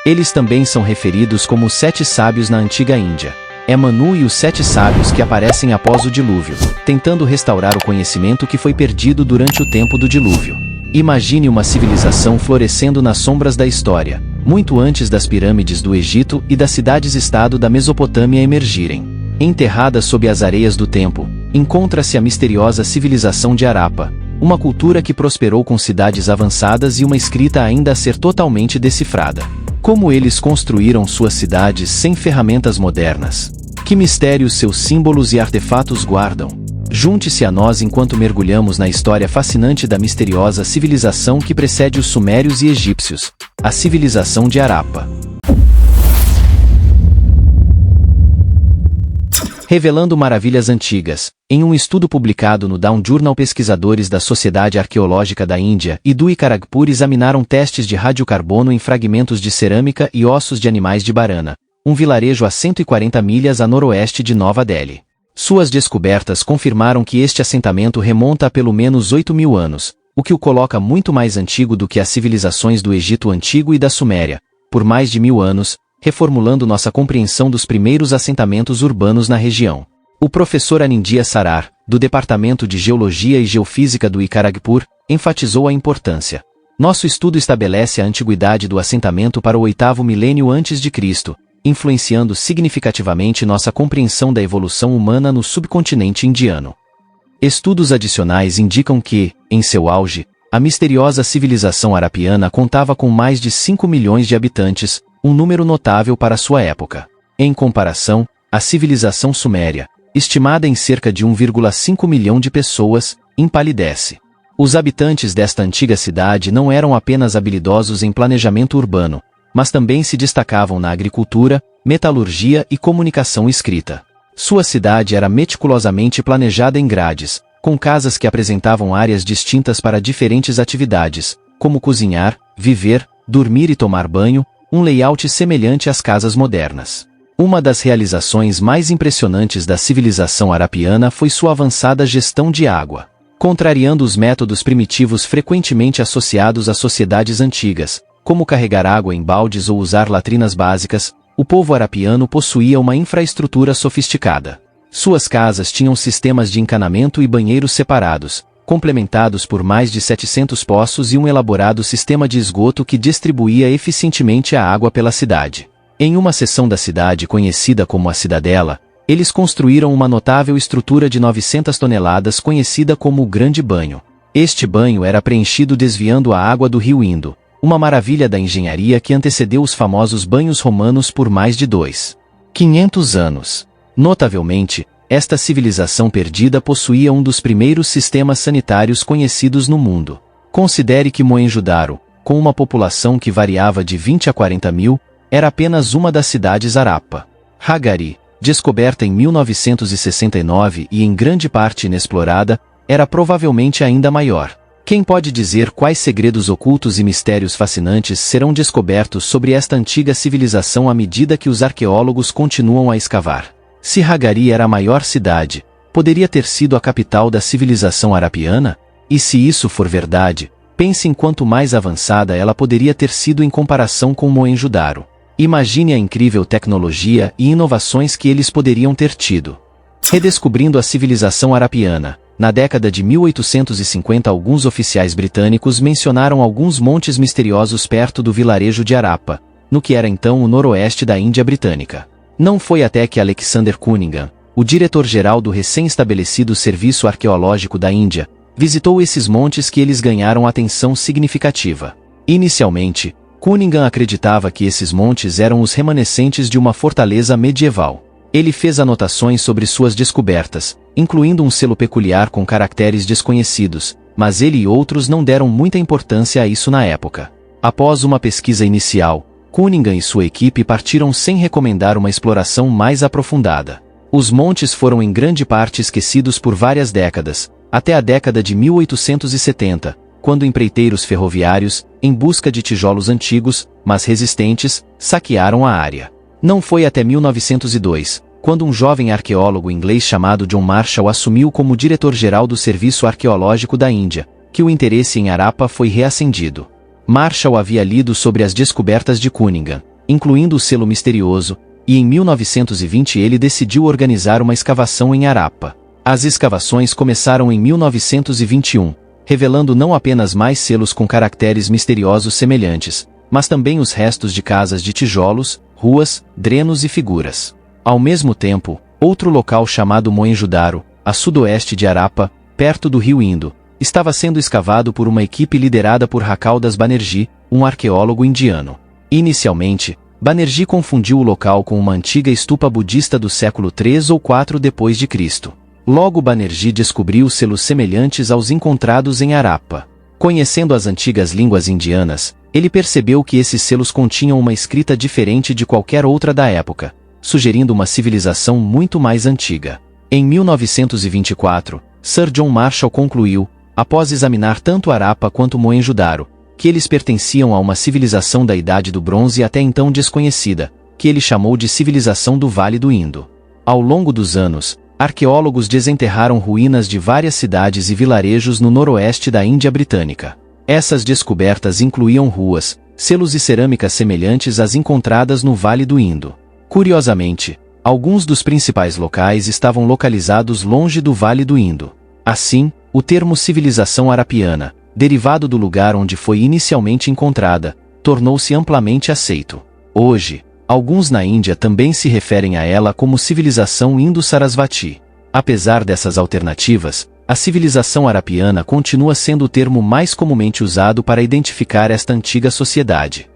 Eles também são referidos como os 7 sábios na antiga Índia. É Manu e os 7 sábios que aparecem após o dilúvio, tentando restaurar o conhecimento que foi perdido durante o tempo do dilúvio. Imagine uma civilização florescendo nas sombras da história, muito antes das pirâmides do Egito e das cidades-estado da Mesopotâmia emergirem. Enterrada sob as areias do tempo, encontra-se a misteriosa civilização de Harappa, uma cultura que prosperou com cidades avançadas e uma escrita ainda a ser totalmente decifrada. Como eles construíram suas cidades sem ferramentas modernas? Que mistérios seus símbolos e artefatos guardam? Junte-se a nós enquanto mergulhamos na história fascinante da misteriosa civilização que precede os sumérios e egípcios, a civilização de Harappa. Revelando maravilhas antigas. Em um estudo publicado no Down Journal, pesquisadores da Sociedade Arqueológica da Índia e do Kharagpur examinaram testes de radiocarbono em fragmentos de cerâmica e ossos de animais de Barana, um vilarejo a 140 milhas a noroeste de Nova Delhi. Suas descobertas confirmaram que este assentamento remonta a pelo menos 8.000 anos, o que o coloca muito mais antigo do que as civilizações do Egito Antigo e da Suméria, por mais de 1.000 anos, reformulando nossa compreensão dos primeiros assentamentos urbanos na região. O professor Anindya Sarar, do Departamento de Geologia e Geofísica do Kharagpur, enfatizou a importância. Nosso estudo estabelece a antiguidade do assentamento para o 8º milênio antes de Cristo, influenciando significativamente nossa compreensão da evolução humana no subcontinente indiano. Estudos adicionais indicam que, em seu auge, a misteriosa civilização harapiana contava com mais de 5 milhões de habitantes, um número notável para sua época. Em comparação, a civilização suméria, estimada em cerca de 1,5 milhão de pessoas, empalidece. Os habitantes desta antiga cidade não eram apenas habilidosos em planejamento urbano, mas também se destacavam na agricultura, metalurgia e comunicação escrita. Sua cidade era meticulosamente planejada em grades, com casas que apresentavam áreas distintas para diferentes atividades, como cozinhar, viver, dormir e tomar banho, um layout semelhante às casas modernas. Uma das realizações mais impressionantes da civilização harapiana foi sua avançada gestão de água. Contrariando os métodos primitivos frequentemente associados a sociedades antigas, como carregar água em baldes ou usar latrinas básicas, o povo harapiano possuía uma infraestrutura sofisticada. Suas casas tinham sistemas de encanamento e banheiros separados, complementados por mais de 700 poços e um elaborado sistema de esgoto que distribuía eficientemente a água pela cidade. Em uma seção da cidade conhecida como a Cidadela, eles construíram uma notável estrutura de 900 toneladas conhecida como o Grande Banho. Este banho era preenchido desviando a água do rio Indo, uma maravilha da engenharia que antecedeu os famosos banhos romanos por mais de 500 anos. Notavelmente, esta civilização perdida possuía um dos primeiros sistemas sanitários conhecidos no mundo. Considere que Mohenjo-Daro, com uma população que variava de 20 a 40 mil, era apenas uma das cidades Harappa. Hagari, descoberta em 1969 e em grande parte inexplorada, era provavelmente ainda maior. Quem pode dizer quais segredos ocultos e mistérios fascinantes serão descobertos sobre esta antiga civilização à medida que os arqueólogos continuam a escavar? Se Hagari era a maior cidade, poderia ter sido a capital da civilização harapiana? E se isso for verdade, pense em quanto mais avançada ela poderia ter sido em comparação com Mohenjo-Daro. Imagine a incrível tecnologia e inovações que eles poderiam ter tido. Redescobrindo a civilização harapiana. Na década de 1850, alguns oficiais britânicos mencionaram alguns montes misteriosos perto do vilarejo de Harappa, no que era então o noroeste da Índia britânica. Não foi até que Alexander Cunningham, o diretor-geral do recém-estabelecido Serviço Arqueológico da Índia, visitou esses montes que eles ganharam atenção significativa. Inicialmente, Cunningham acreditava que esses montes eram os remanescentes de uma fortaleza medieval. Ele fez anotações sobre suas descobertas, incluindo um selo peculiar com caracteres desconhecidos, mas ele e outros não deram muita importância a isso na época. Após uma pesquisa inicial, Cunningham e sua equipe partiram sem recomendar uma exploração mais aprofundada. Os montes foram em grande parte esquecidos por várias décadas, até a década de 1870, quando empreiteiros ferroviários, em busca de tijolos antigos, mas resistentes, saquearam a área. Não foi até 1902, quando um jovem arqueólogo inglês chamado John Marshall assumiu como diretor-geral do Serviço Arqueológico da Índia, que o interesse em Harappa foi reacendido. Marshall havia lido sobre as descobertas de Cunningham, incluindo o selo misterioso, e em 1920 ele decidiu organizar uma escavação em Harappa. As escavações começaram em 1921, revelando não apenas mais selos com caracteres misteriosos semelhantes, mas também os restos de casas de tijolos, ruas, drenos e figuras. Ao mesmo tempo, outro local chamado Mohenjo-Daro, a sudoeste de Harappa, perto do rio Indo, estava sendo escavado por uma equipe liderada por Rakaldas Banerjee, um arqueólogo indiano. Inicialmente, Banerjee confundiu o local com uma antiga estupa budista do século III ou IV d.C. Logo Banerjee descobriu selos semelhantes aos encontrados em Harappa. Conhecendo as antigas línguas indianas, ele percebeu que esses selos continham uma escrita diferente de qualquer outra da época, sugerindo uma civilização muito mais antiga. Em 1924, Sir John Marshall concluiu, após examinar tanto Harappa quanto Mohenjo-Daro, que eles pertenciam a uma civilização da Idade do Bronze até então desconhecida, que ele chamou de civilização do Vale do Indo. Ao longo dos anos, arqueólogos desenterraram ruínas de várias cidades e vilarejos no noroeste da Índia Britânica. Essas descobertas incluíam ruas, selos e cerâmicas semelhantes às encontradas no Vale do Indo. Curiosamente, alguns dos principais locais estavam localizados longe do Vale do Indo. Assim, o termo civilização harapiana, derivado do lugar onde foi inicialmente encontrada, tornou-se amplamente aceito. Hoje, alguns na Índia também se referem a ela como civilização Indo-Sarasvati. Apesar dessas alternativas, a civilização harapiana continua sendo o termo mais comumente usado para identificar esta antiga sociedade.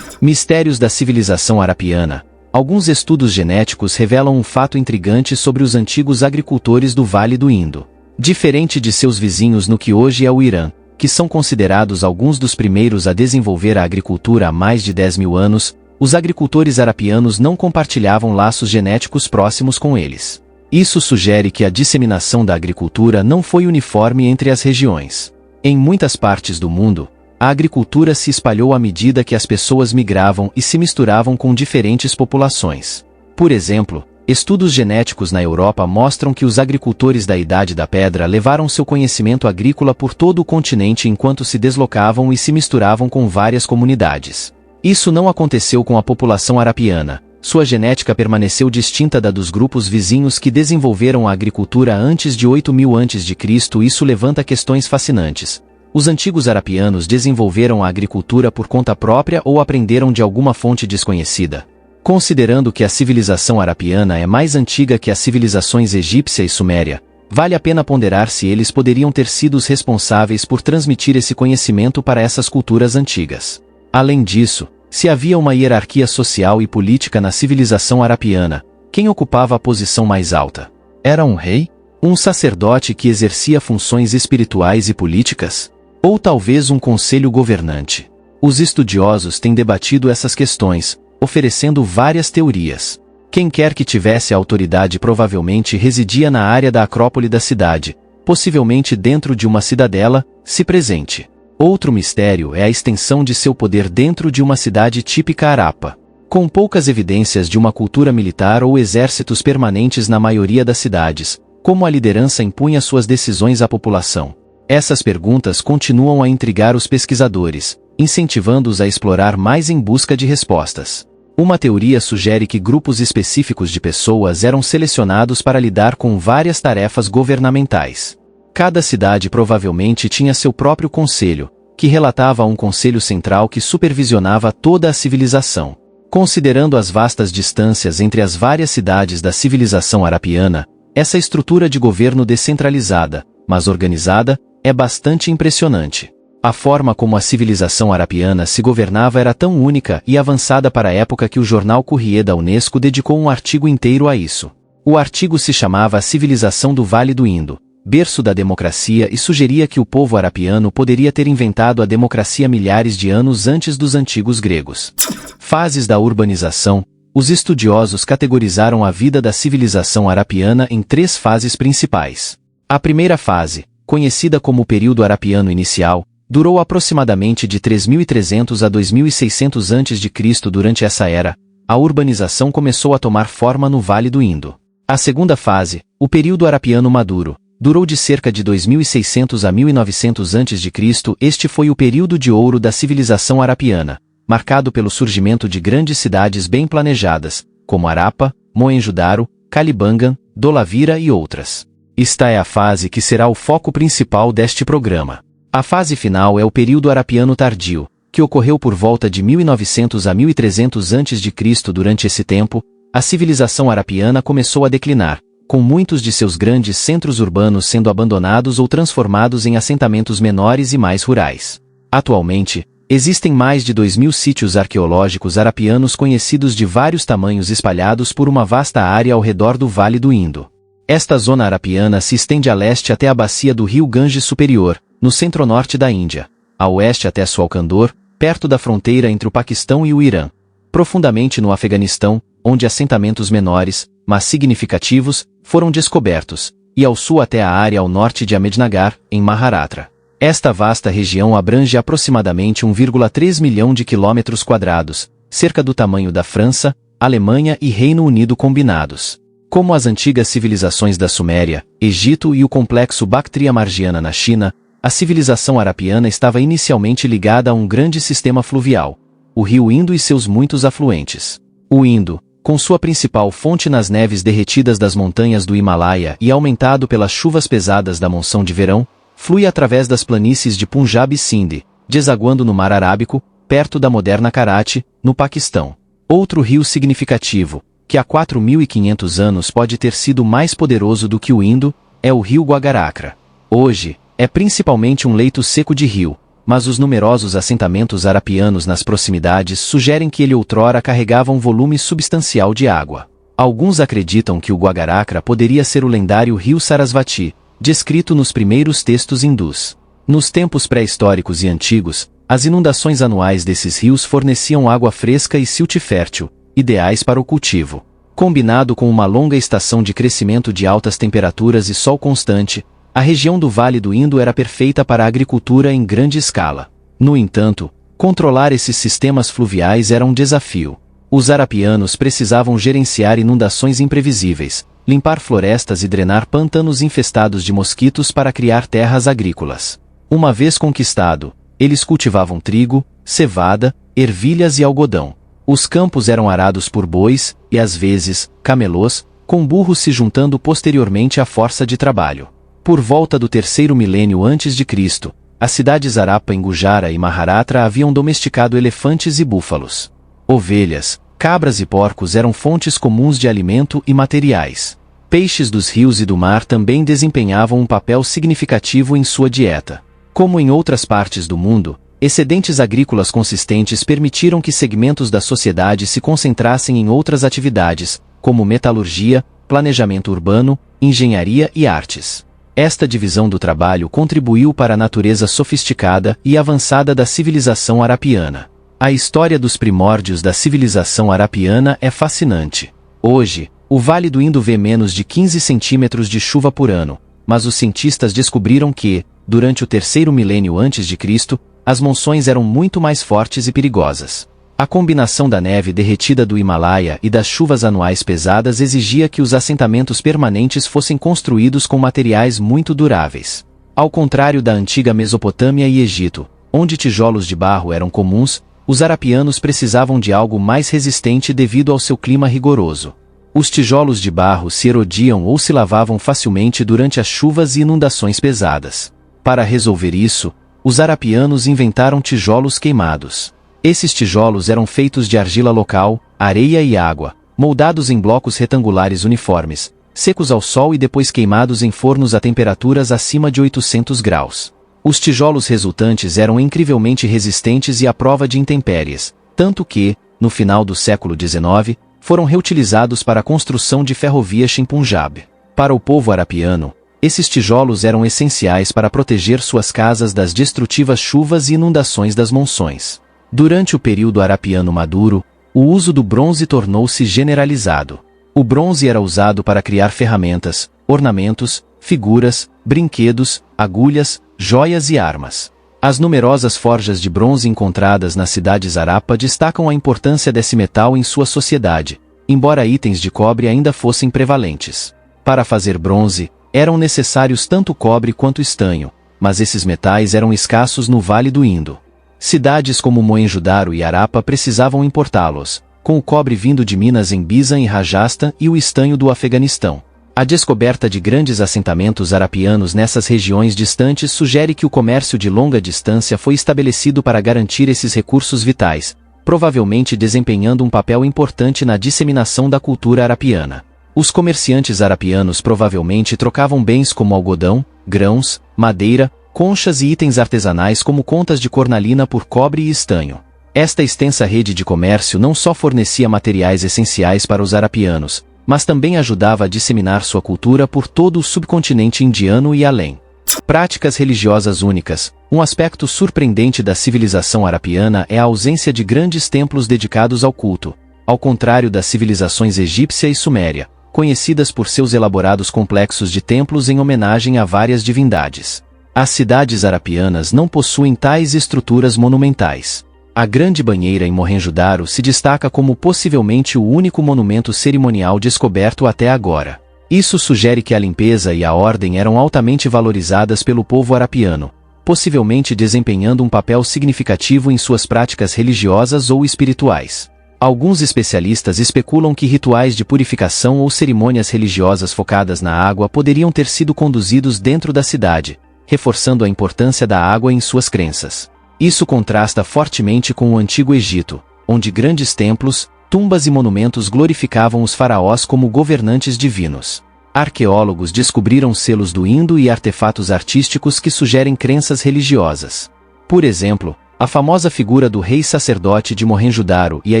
Mistérios da civilização harapiana. Alguns estudos genéticos revelam um fato intrigante sobre os antigos agricultores do Vale do Indo. Diferente de seus vizinhos no que hoje é o Irã, que são considerados alguns dos primeiros a desenvolver a agricultura há mais de 10 mil anos, os agricultores harapianos não compartilhavam laços genéticos próximos com eles. Isso sugere que a disseminação da agricultura não foi uniforme entre as regiões. Em muitas partes do mundo, a agricultura se espalhou à medida que as pessoas migravam e se misturavam com diferentes populações. Por exemplo, estudos genéticos na Europa mostram que os agricultores da Idade da Pedra levaram seu conhecimento agrícola por todo o continente enquanto se deslocavam e se misturavam com várias comunidades. Isso não aconteceu com a população harapiana. Sua genética permaneceu distinta da dos grupos vizinhos que desenvolveram a agricultura antes de 8000 a.C. Isso levanta questões fascinantes. Os antigos harapianos desenvolveram a agricultura por conta própria ou aprenderam de alguma fonte desconhecida? Considerando que a civilização harapiana é mais antiga que as civilizações egípcia e suméria, vale a pena ponderar se eles poderiam ter sido os responsáveis por transmitir esse conhecimento para essas culturas antigas. Além disso, se havia uma hierarquia social e política na civilização harapiana, quem ocupava a posição mais alta? Era um rei? Um sacerdote que exercia funções espirituais e políticas? Ou talvez um conselho governante? Os estudiosos têm debatido essas questões, oferecendo várias teorias. Quem quer que tivesse a autoridade provavelmente residia na área da acrópole da cidade, possivelmente dentro de uma cidadela, se presente. Outro mistério é a extensão de seu poder dentro de uma cidade típica Harappa. Com poucas evidências de uma cultura militar ou exércitos permanentes na maioria das cidades, como a liderança impunha suas decisões à população? Essas perguntas continuam a intrigar os pesquisadores, incentivando-os a explorar mais em busca de respostas. Uma teoria sugere que grupos específicos de pessoas eram selecionados para lidar com várias tarefas governamentais. Cada cidade provavelmente tinha seu próprio conselho, que relatava a um conselho central que supervisionava toda a civilização. Considerando as vastas distâncias entre as várias cidades da civilização harapiana, essa estrutura de governo descentralizada, mas organizada, é bastante impressionante. A forma como a civilização harapiana se governava era tão única e avançada para a época que o jornal Courrier da Unesco dedicou um artigo inteiro a isso. O artigo se chamava A Civilização do Vale do Indo, berço da democracia, e sugeria que o povo harapiano poderia ter inventado a democracia milhares de anos antes dos antigos gregos. Fases da urbanização. Os estudiosos categorizaram a vida da civilização harapiana em 3 fases principais. A primeira fase, conhecida como o período harapiano inicial, durou aproximadamente de 3.300 a 2.600 a.C. Durante essa era, a urbanização começou a tomar forma no Vale do Indo. A segunda fase, o período harapiano maduro, durou de cerca de 2.600 a 1.900 a.C. Este foi o período de ouro da civilização harapiana, marcado pelo surgimento de grandes cidades bem planejadas, como Harappa, Mohenjo-daro, Kalibangan, Dholavira e outras. Esta é a fase que será o foco principal deste programa. A fase final é o período harapiano tardio, que ocorreu por volta de 1900 a 1300 a.C. Durante esse tempo, a civilização harapiana começou a declinar, com muitos de seus grandes centros urbanos sendo abandonados ou transformados em assentamentos menores e mais rurais. Atualmente, existem mais de 2.000 sítios arqueológicos harapianos conhecidos de vários tamanhos espalhados por uma vasta área ao redor do Vale do Indo. Esta zona harapiana se estende a leste até a bacia do rio Ganges Superior, no centro-norte da Índia, a oeste até Sualkandor, perto da fronteira entre o Paquistão e o Irã, profundamente no Afeganistão, onde assentamentos menores, mas significativos, foram descobertos, e ao sul até a área ao norte de Ahmednagar, em Maharashtra. Esta vasta região abrange aproximadamente 1,3 milhão de quilômetros quadrados, cerca do tamanho da França, Alemanha e Reino Unido combinados. Como as antigas civilizações da Suméria, Egito e o complexo Bactria-Margiana na China, a civilização harapiana estava inicialmente ligada a um grande sistema fluvial, o rio Indo e seus muitos afluentes. O Indo, com sua principal fonte nas neves derretidas das montanhas do Himalaia e aumentado pelas chuvas pesadas da monção de verão, flui através das planícies de Punjab e Sindh, desaguando no Mar Arábico, perto da moderna Karachi, no Paquistão. Outro rio significativo, que há 4.500 anos pode ter sido mais poderoso do que o Indo, é o rio Guagaracra. Hoje, é principalmente um leito seco de rio, mas os numerosos assentamentos harapianos nas proximidades sugerem que ele outrora carregava um volume substancial de água. Alguns acreditam que o Guagaracra poderia ser o lendário rio Sarasvati, descrito nos primeiros textos hindus. Nos tempos pré-históricos e antigos, as inundações anuais desses rios forneciam água fresca e silt fértil, ideais para o cultivo. Combinado com uma longa estação de crescimento de altas temperaturas e sol constante, a região do Vale do Indo era perfeita para a agricultura em grande escala. No entanto, controlar esses sistemas fluviais era um desafio. Os harapianos precisavam gerenciar inundações imprevisíveis, limpar florestas e drenar pântanos infestados de mosquitos para criar terras agrícolas. Uma vez conquistado, eles cultivavam trigo, cevada, ervilhas e algodão. Os campos eram arados por bois, e às vezes, camelôs, com burros se juntando posteriormente à força de trabalho. Por volta do terceiro milênio antes de Cristo, as cidades Harappa em Gujarat e Maharashtra haviam domesticado elefantes e búfalos. Ovelhas, cabras e porcos eram fontes comuns de alimento e materiais. Peixes dos rios e do mar também desempenhavam um papel significativo em sua dieta. Como em outras partes do mundo, excedentes agrícolas consistentes permitiram que segmentos da sociedade se concentrassem em outras atividades, como metalurgia, planejamento urbano, engenharia e artes. Esta divisão do trabalho contribuiu para a natureza sofisticada e avançada da civilização harapiana. A história dos primórdios da civilização harapiana é fascinante. Hoje, o Vale do Indo vê menos de 15 centímetros de chuva por ano, mas os cientistas descobriram que, durante o terceiro milênio antes de Cristo, as monções eram muito mais fortes e perigosas. A combinação da neve derretida do Himalaia e das chuvas anuais pesadas exigia que os assentamentos permanentes fossem construídos com materiais muito duráveis. Ao contrário da antiga Mesopotâmia e Egito, onde tijolos de barro eram comuns, os harapianos precisavam de algo mais resistente devido ao seu clima rigoroso. Os tijolos de barro se erodiam ou se lavavam facilmente durante as chuvas e inundações pesadas. Para resolver isso, os harapianos inventaram tijolos queimados. Esses tijolos eram feitos de argila local, areia e água, moldados em blocos retangulares uniformes, secos ao sol e depois queimados em fornos a temperaturas acima de 800 graus. Os tijolos resultantes eram incrivelmente resistentes e à prova de intempéries, tanto que, no final do século XIX, foram reutilizados para a construção de ferrovias em Punjab. Para o povo harapiano, esses tijolos eram essenciais para proteger suas casas das destrutivas chuvas e inundações das monções. Durante o período harapiano maduro, o uso do bronze tornou-se generalizado. O bronze era usado para criar ferramentas, ornamentos, figuras, brinquedos, agulhas, joias e armas. As numerosas forjas de bronze encontradas nas cidades Harappa destacam a importância desse metal em sua sociedade, embora itens de cobre ainda fossem prevalentes. Para fazer bronze, eram necessários tanto cobre quanto estanho, mas esses metais eram escassos no Vale do Indo. Cidades como Mohenjo-Daro e Harappa precisavam importá-los, com o cobre vindo de minas em Bizan e Rajasthan e o estanho do Afeganistão. A descoberta de grandes assentamentos harapianos nessas regiões distantes sugere que o comércio de longa distância foi estabelecido para garantir esses recursos vitais, provavelmente desempenhando um papel importante na disseminação da cultura harapiana. Os comerciantes harapianos provavelmente trocavam bens como algodão, grãos, madeira, conchas e itens artesanais como contas de cornalina por cobre e estanho. Esta extensa rede de comércio não só fornecia materiais essenciais para os harapianos, mas também ajudava a disseminar sua cultura por todo o subcontinente indiano e além. Práticas religiosas únicas. Um aspecto surpreendente da civilização harapiana é a ausência de grandes templos dedicados ao culto, ao contrário das civilizações egípcia e suméria, conhecidas por seus elaborados complexos de templos em homenagem a várias divindades. As cidades harapianas não possuem tais estruturas monumentais. A Grande Banheira em Mohenjo-Daro se destaca como possivelmente o único monumento cerimonial descoberto até agora. Isso sugere que a limpeza e a ordem eram altamente valorizadas pelo povo harapiano, possivelmente desempenhando um papel significativo em suas práticas religiosas ou espirituais. Alguns especialistas especulam que rituais de purificação ou cerimônias religiosas focadas na água poderiam ter sido conduzidos dentro da cidade, reforçando a importância da água em suas crenças. Isso contrasta fortemente com o Antigo Egito, onde grandes templos, tumbas e monumentos glorificavam os faraós como governantes divinos. Arqueólogos descobriram selos do Indo e artefatos artísticos que sugerem crenças religiosas. Por exemplo, a famosa figura do rei sacerdote de Mohenjo-Daro e a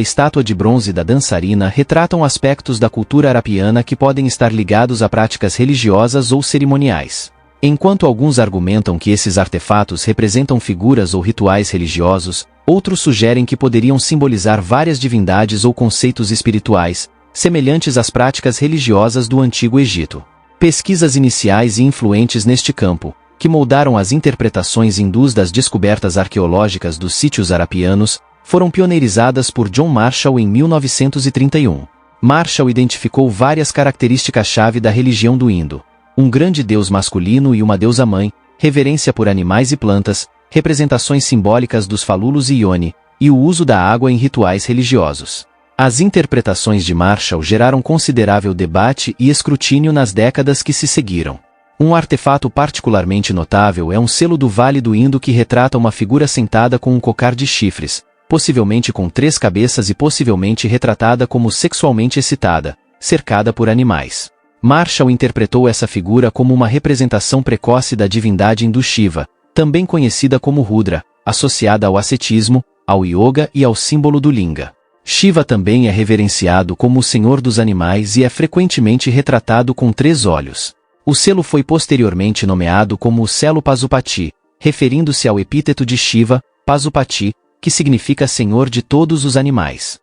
estátua de bronze da dançarina retratam aspectos da cultura harapiana que podem estar ligados a práticas religiosas ou cerimoniais. Enquanto alguns argumentam que esses artefatos representam figuras ou rituais religiosos, outros sugerem que poderiam simbolizar várias divindades ou conceitos espirituais, semelhantes às práticas religiosas do Antigo Egito. Pesquisas iniciais e influentes neste campo, que moldaram as interpretações hindus das descobertas arqueológicas dos sítios harapianos, foram pioneirizadas por John Marshall em 1931. Marshall identificou várias características-chave da religião do Indo: um grande deus masculino e uma deusa-mãe, reverência por animais e plantas, representações simbólicas dos falulos e yoni, e o uso da água em rituais religiosos. As interpretações de Marshall geraram considerável debate e escrutínio nas décadas que se seguiram. Um artefato particularmente notável é um selo do Vale do Indo que retrata uma figura sentada com um cocar de chifres, possivelmente com 3 cabeças e possivelmente retratada como sexualmente excitada, cercada por animais. Marshall interpretou essa figura como uma representação precoce da divindade hindu Shiva, também conhecida como Rudra, associada ao ascetismo, ao yoga e ao símbolo do linga. Shiva também é reverenciado como o senhor dos animais e é frequentemente retratado com 3 olhos. O selo foi posteriormente nomeado como o selo Pasupati, referindo-se ao epíteto de Shiva, Pasupati, que significa senhor de todos os animais.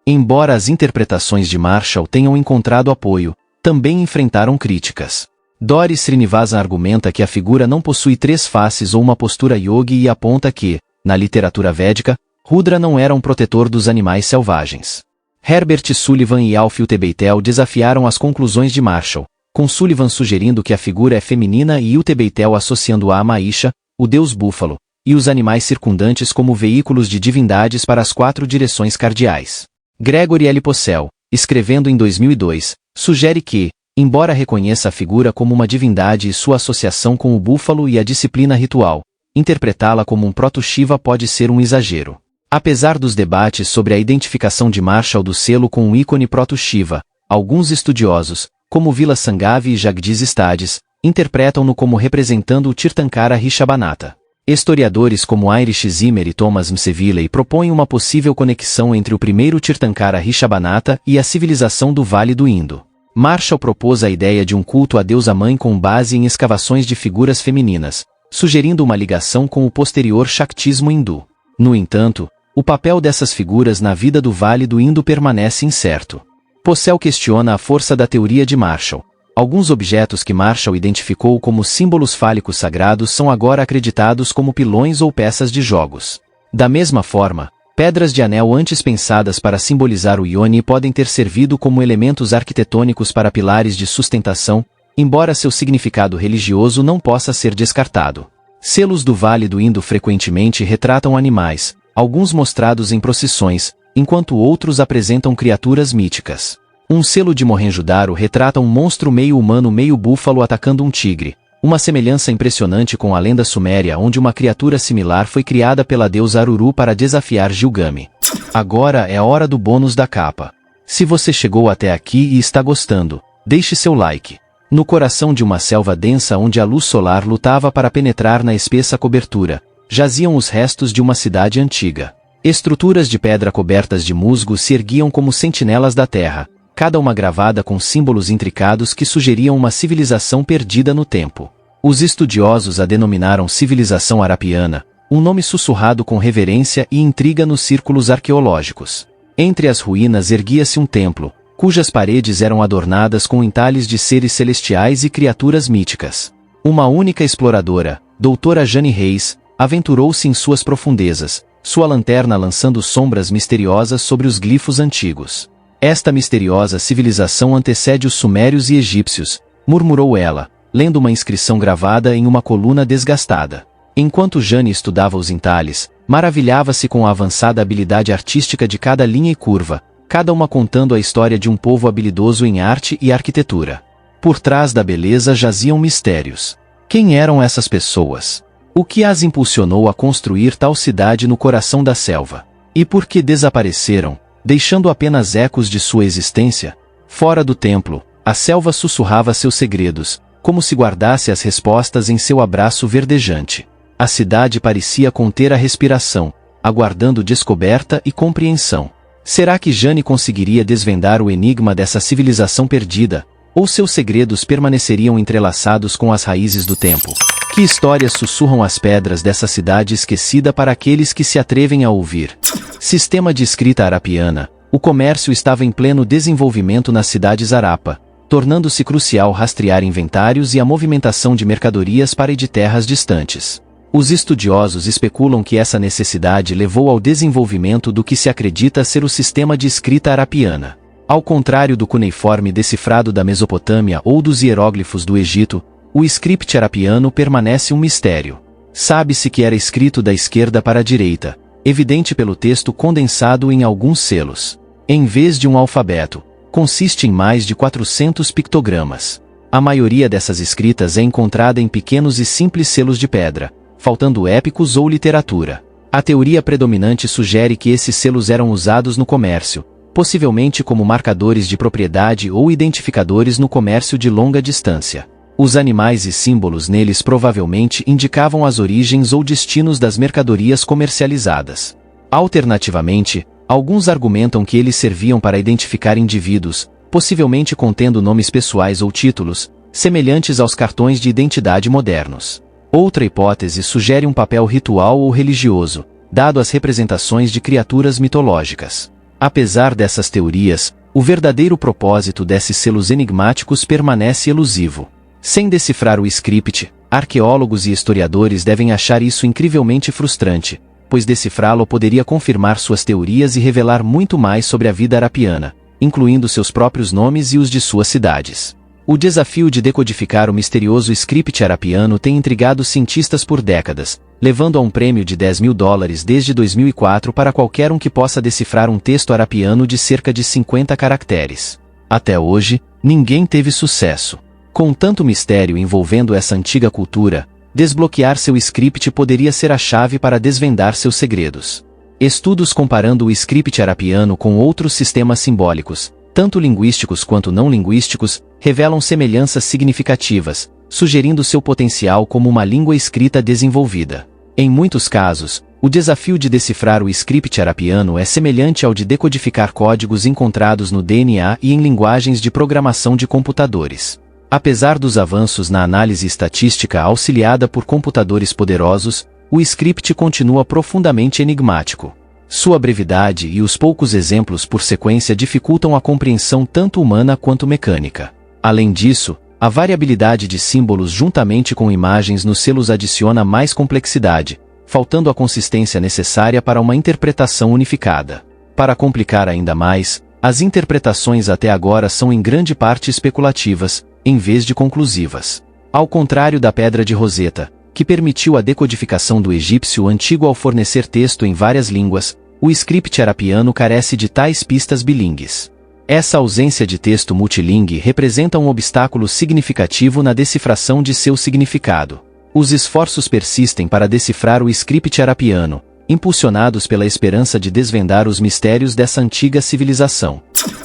Embora as interpretações de Marshall tenham encontrado apoio, também enfrentaram críticas. Doris Srinivasan argumenta que a figura não possui 3 faces ou uma postura yogi e aponta que, na literatura védica, Rudra não era um protetor dos animais selvagens. Herbert Sullivan e Alfio Tebeitel desafiaram as conclusões de Marshall, com Sullivan sugerindo que a figura é feminina e Tebeitel associando-a a Maisha, o deus búfalo, e os animais circundantes como veículos de divindades para as 4 direções cardeais. Gregory L. Pocell, escrevendo em 2002, sugere que, embora reconheça a figura como uma divindade e sua associação com o búfalo e a disciplina ritual, interpretá-la como um proto-Shiva pode ser um exagero. Apesar dos debates sobre a identificação de Marshall do selo com o ícone proto-Shiva, alguns estudiosos, como Vilas Sanghavi e Jagdish Studies, interpretam-no como representando o Tirthankara Rishabhanatha. Historiadores como Heinrich Zimmer e Thomas Mseville propõem uma possível conexão entre o primeiro Tirthankara Rishabhanatha e a civilização do Vale do Indo. Marshall propôs a ideia de um culto à deusa-mãe com base em escavações de figuras femininas, sugerindo uma ligação com o posterior Shaktismo hindu. No entanto, o papel dessas figuras na vida do Vale do Indo permanece incerto. Pocell questiona a força da teoria de Marshall. Alguns objetos que Marshall identificou como símbolos fálicos sagrados são agora acreditados como pilões ou peças de jogos. Da mesma forma, pedras de anel antes pensadas para simbolizar o yoni podem ter servido como elementos arquitetônicos para pilares de sustentação, embora seu significado religioso não possa ser descartado. Selos do Vale do Indo frequentemente retratam animais, alguns mostrados em procissões, enquanto outros apresentam criaturas míticas. Um selo de Mohenjo-Daro retrata um monstro meio humano meio búfalo atacando um tigre, uma semelhança impressionante com a lenda suméria onde uma criatura similar foi criada pela deusa Aruru para desafiar Gilgame. Agora é a hora do bônus da capa. Se você chegou até aqui e está gostando, deixe seu like. No coração de uma selva densa onde a luz solar lutava para penetrar na espessa cobertura, jaziam os restos de uma cidade antiga. Estruturas de pedra cobertas de musgo se erguiam como sentinelas da terra, cada uma gravada com símbolos intricados que sugeriam uma civilização perdida no tempo. Os estudiosos a denominaram civilização arapiana, um nome sussurrado com reverência e intriga nos círculos arqueológicos. Entre as ruínas erguia-se um templo, cujas paredes eram adornadas com entalhes de seres celestiais e criaturas míticas. Uma única exploradora, doutora Jane Reis, aventurou-se em suas profundezas, sua lanterna lançando sombras misteriosas sobre os glifos antigos. Esta misteriosa civilização antecede os sumérios e egípcios, murmurou ela, lendo uma inscrição gravada em uma coluna desgastada. Enquanto Jane estudava os entalhes, maravilhava-se com a avançada habilidade artística de cada linha e curva, cada uma contando a história de um povo habilidoso em arte e arquitetura. Por trás da beleza jaziam mistérios. Quem eram essas pessoas? O que as impulsionou a construir tal cidade no coração da selva? E por que desapareceram, deixando apenas ecos de sua existência? Fora do templo, a selva sussurrava seus segredos, como se guardasse as respostas em seu abraço verdejante. A cidade parecia conter a respiração, aguardando descoberta e compreensão. Será que Jane conseguiria desvendar o enigma dessa civilização perdida, ou seus segredos permaneceriam entrelaçados com as raízes do tempo? Que histórias sussurram as pedras dessa cidade esquecida para aqueles que se atrevem a ouvir? Sistema de escrita arapiana. O comércio estava em pleno desenvolvimento nas cidades Arapa, tornando-se crucial rastrear inventários e a movimentação de mercadorias para ir de terras distantes. Os estudiosos especulam que essa necessidade levou ao desenvolvimento do que se acredita ser o sistema de escrita arapiana. Ao contrário do cuneiforme decifrado da Mesopotâmia ou dos hieróglifos do Egito, o script arapiano permanece um mistério. Sabe-se que era escrito da esquerda para a direita, evidente pelo texto condensado em alguns selos. Em vez de um alfabeto, consiste em mais de 400 pictogramas. A maioria dessas escritas é encontrada em pequenos e simples selos de pedra, faltando épicos ou literatura. A teoria predominante sugere que esses selos eram usados no comércio, possivelmente como marcadores de propriedade ou identificadores no comércio de longa distância. Os animais e símbolos neles provavelmente indicavam as origens ou destinos das mercadorias comercializadas. Alternativamente, alguns argumentam que eles serviam para identificar indivíduos, possivelmente contendo nomes pessoais ou títulos, semelhantes aos cartões de identidade modernos. Outra hipótese sugere um papel ritual ou religioso, dado às representações de criaturas mitológicas. Apesar dessas teorias, o verdadeiro propósito desses selos enigmáticos permanece elusivo. Sem decifrar o script, arqueólogos e historiadores devem achar isso incrivelmente frustrante, pois decifrá-lo poderia confirmar suas teorias e revelar muito mais sobre a vida arapiana, incluindo seus próprios nomes e os de suas cidades. O desafio de decodificar o misterioso script arapiano tem intrigado cientistas por décadas, levando a um prêmio de $10.000 desde 2004 para qualquer um que possa decifrar um texto arapiano de cerca de 50 caracteres. Até hoje, ninguém teve sucesso. Com tanto mistério envolvendo essa antiga cultura, desbloquear seu script poderia ser a chave para desvendar seus segredos. Estudos comparando o script arapiano com outros sistemas simbólicos, tanto linguísticos quanto não linguísticos, revelam semelhanças significativas, sugerindo seu potencial como uma língua escrita desenvolvida. Em muitos casos, o desafio de decifrar o script arapiano é semelhante ao de decodificar códigos encontrados no DNA e em linguagens de programação de computadores. Apesar dos avanços na análise estatística auxiliada por computadores poderosos, o script continua profundamente enigmático. Sua brevidade e os poucos exemplos por sequência dificultam a compreensão tanto humana quanto mecânica. Além disso, a variabilidade de símbolos juntamente com imagens nos selos adiciona mais complexidade, faltando a consistência necessária para uma interpretação unificada. Para complicar ainda mais, as interpretações até agora são em grande parte especulativas, em vez de conclusivas. Ao contrário da Pedra de Roseta, que permitiu a decodificação do egípcio antigo ao fornecer texto em várias línguas. O script arapiano carece de tais pistas bilíngues. Essa ausência de texto multilingue representa um obstáculo significativo na decifração de seu significado. Os esforços persistem para decifrar o script arapiano, impulsionados pela esperança de desvendar os mistérios dessa antiga civilização.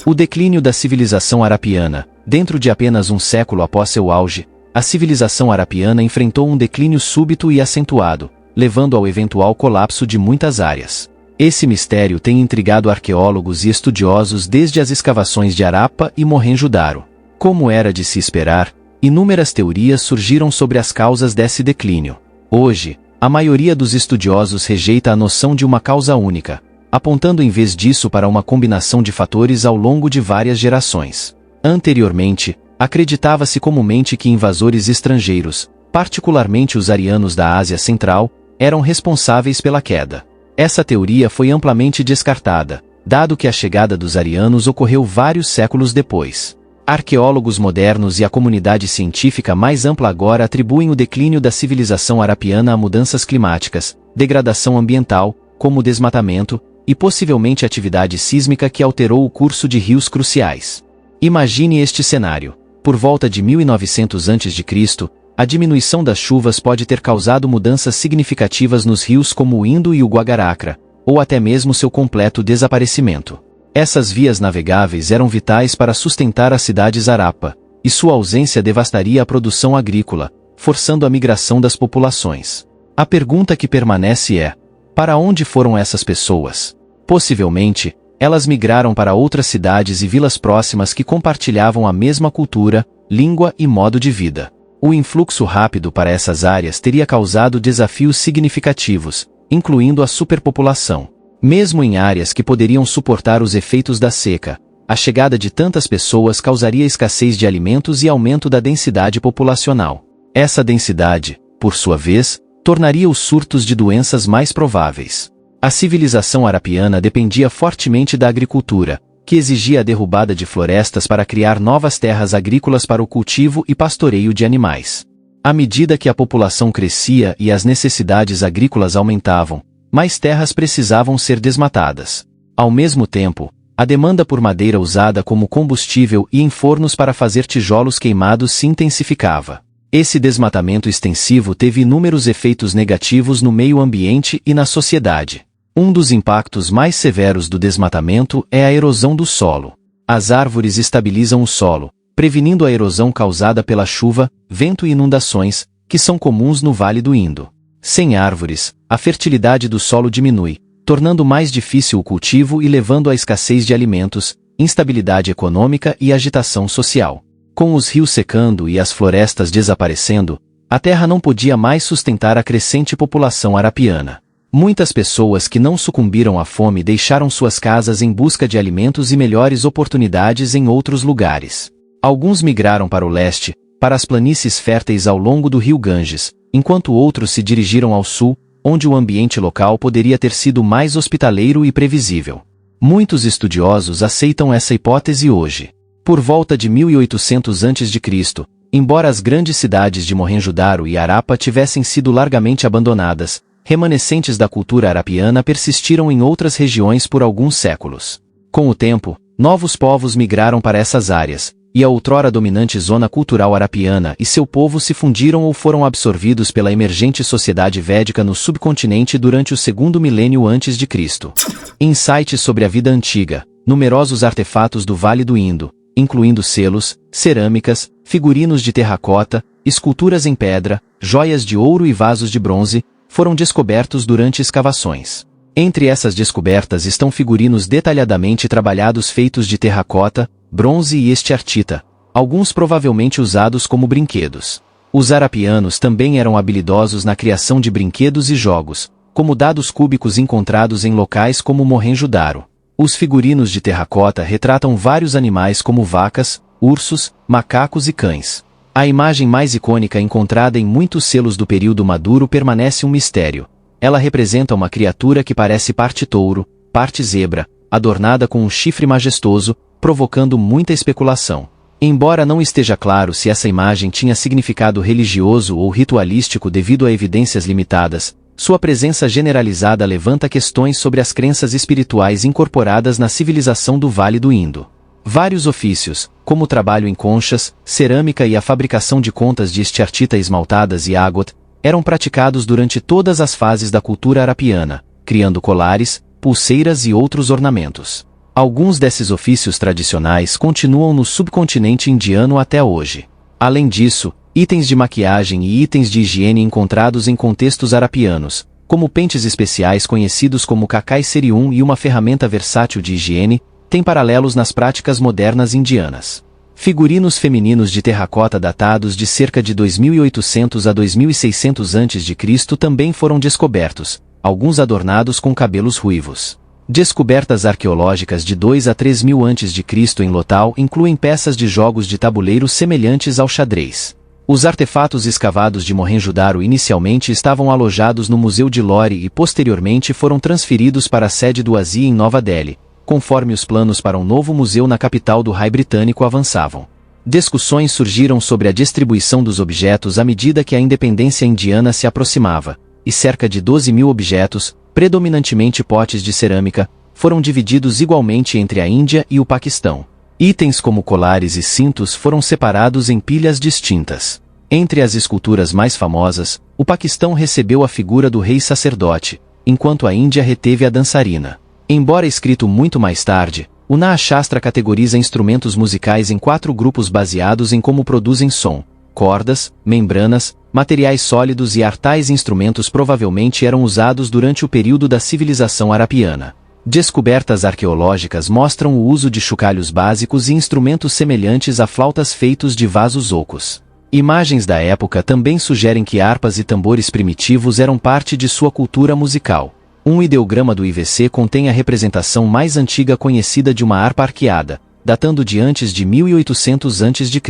O declínio da civilização arapiana. Dentro de apenas um século após seu auge, a civilização arapiana enfrentou um declínio súbito e acentuado, levando ao eventual colapso de muitas áreas. Esse mistério tem intrigado arqueólogos e estudiosos desde as escavações de Harappa e Mohenjo-Daro. Como era de se esperar, inúmeras teorias surgiram sobre as causas desse declínio. Hoje, a maioria dos estudiosos rejeita a noção de uma causa única, apontando em vez disso para uma combinação de fatores ao longo de várias gerações. Anteriormente, acreditava-se comumente que invasores estrangeiros, particularmente os arianos da Ásia Central, eram responsáveis pela queda. Essa teoria foi amplamente descartada, dado que a chegada dos arianos ocorreu vários séculos depois. Arqueólogos modernos e a comunidade científica mais ampla agora atribuem o declínio da civilização arapiana a mudanças climáticas, degradação ambiental, como desmatamento, e possivelmente atividade sísmica que alterou o curso de rios cruciais. Imagine este cenário. Por volta de 1900 a.C., a diminuição das chuvas pode ter causado mudanças significativas nos rios como o Indo e o Guagaracra, ou até mesmo seu completo desaparecimento. Essas vias navegáveis eram vitais para sustentar as cidades Harappa, e sua ausência devastaria a produção agrícola, forçando a migração das populações. A pergunta que permanece é: para onde foram essas pessoas? Possivelmente, elas migraram para outras cidades e vilas próximas que compartilhavam a mesma cultura, língua e modo de vida. O influxo rápido para essas áreas teria causado desafios significativos, incluindo a superpopulação. Mesmo em áreas que poderiam suportar os efeitos da seca, a chegada de tantas pessoas causaria escassez de alimentos e aumento da densidade populacional. Essa densidade, por sua vez, tornaria os surtos de doenças mais prováveis. A civilização arapiana dependia fortemente da agricultura, que exigia a derrubada de florestas para criar novas terras agrícolas para o cultivo e pastoreio de animais. À medida que a população crescia e as necessidades agrícolas aumentavam, mais terras precisavam ser desmatadas. Ao mesmo tempo, a demanda por madeira usada como combustível e em fornos para fazer tijolos queimados se intensificava. Esse desmatamento extensivo teve inúmeros efeitos negativos no meio ambiente e na sociedade. Um dos impactos mais severos do desmatamento é a erosão do solo. As árvores estabilizam o solo, prevenindo a erosão causada pela chuva, vento e inundações, que são comuns no Vale do Indo. Sem árvores, a fertilidade do solo diminui, tornando mais difícil o cultivo e levando à escassez de alimentos, instabilidade econômica e agitação social. Com os rios secando e as florestas desaparecendo, a terra não podia mais sustentar a crescente população arapiana. Muitas pessoas que não sucumbiram à fome deixaram suas casas em busca de alimentos e melhores oportunidades em outros lugares. Alguns migraram para o leste, para as planícies férteis ao longo do rio Ganges, enquanto outros se dirigiram ao sul, onde o ambiente local poderia ter sido mais hospitaleiro e previsível. Muitos estudiosos aceitam essa hipótese hoje. Por volta de 1800 a.C., embora as grandes cidades de Mohenjo-Daro e Harappa tivessem sido largamente abandonadas, remanescentes da cultura arapiana persistiram em outras regiões por alguns séculos. Com o tempo, novos povos migraram para essas áreas, e a outrora dominante zona cultural arapiana e seu povo se fundiram ou foram absorvidos pela emergente sociedade védica no subcontinente durante o segundo milênio antes de Cristo. Insights sobre a vida antiga. Numerosos artefatos do Vale do Indo, incluindo selos, cerâmicas, figurinos de terracota, esculturas em pedra, joias de ouro e vasos de bronze, foram descobertos durante escavações. Entre essas descobertas estão figurinos detalhadamente trabalhados feitos de terracota, bronze e estiartita, alguns provavelmente usados como brinquedos. Os arapianos também eram habilidosos na criação de brinquedos e jogos, como dados cúbicos encontrados em locais como Mohenjo-Daro. Os figurinos de terracota retratam vários animais como vacas, ursos, macacos e cães. A imagem mais icônica encontrada em muitos selos do período maduro permanece um mistério. Ela representa uma criatura que parece parte touro, parte zebra, adornada com um chifre majestoso, provocando muita especulação. Embora não esteja claro se essa imagem tinha significado religioso ou ritualístico devido a evidências limitadas, sua presença generalizada levanta questões sobre as crenças espirituais incorporadas na civilização do Vale do Indo. Vários ofícios, como o trabalho em conchas, cerâmica e a fabricação de contas de estiartita esmaltadas e ágot, eram praticados durante todas as fases da cultura arapiana, criando colares, pulseiras e outros ornamentos. Alguns desses ofícios tradicionais continuam no subcontinente indiano até hoje. Além disso, itens de maquiagem e itens de higiene encontrados em contextos arapianos, como pentes especiais conhecidos como Kakai Serium e uma ferramenta versátil de higiene, têm paralelos nas práticas modernas indianas. Figurinos femininos de terracota datados de cerca de 2800 a 2600 a.C. também foram descobertos, alguns adornados com cabelos ruivos. Descobertas arqueológicas de 2 a 3 mil a.C. em Lotal incluem peças de jogos de tabuleiro semelhantes ao xadrez. Os artefatos escavados de Mohenjo-Daro inicialmente estavam alojados no Museu de Lore e posteriormente foram transferidos para a sede do ASI em Nova Delhi, conforme os planos para um novo museu na capital do Raj britânico avançavam. Discussões surgiram sobre a distribuição dos objetos à medida que a independência indiana se aproximava, e cerca de 12 mil objetos, predominantemente potes de cerâmica, foram divididos igualmente entre a Índia e o Paquistão. Itens como colares e cintos foram separados em pilhas distintas. Entre as esculturas mais famosas, o Paquistão recebeu a figura do rei sacerdote, enquanto a Índia reteve a dançarina. Embora escrito muito mais tarde, o Naya Shastra categoriza instrumentos musicais em 4 grupos baseados em como produzem som: cordas, membranas, materiais sólidos e ar. Tais instrumentos provavelmente eram usados durante o período da civilização arapiana. Descobertas arqueológicas mostram o uso de chocalhos básicos e instrumentos semelhantes a flautas feitos de vasos ocos. Imagens da época também sugerem que harpas e tambores primitivos eram parte de sua cultura musical. Um ideograma do IVC contém a representação mais antiga conhecida de uma harpa arqueada, datando de antes de 1800 a.C.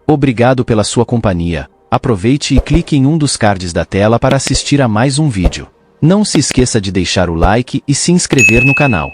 Obrigado pela sua companhia. Aproveite e clique em um dos cards da tela para assistir a mais um vídeo. Não se esqueça de deixar o like e se inscrever no canal.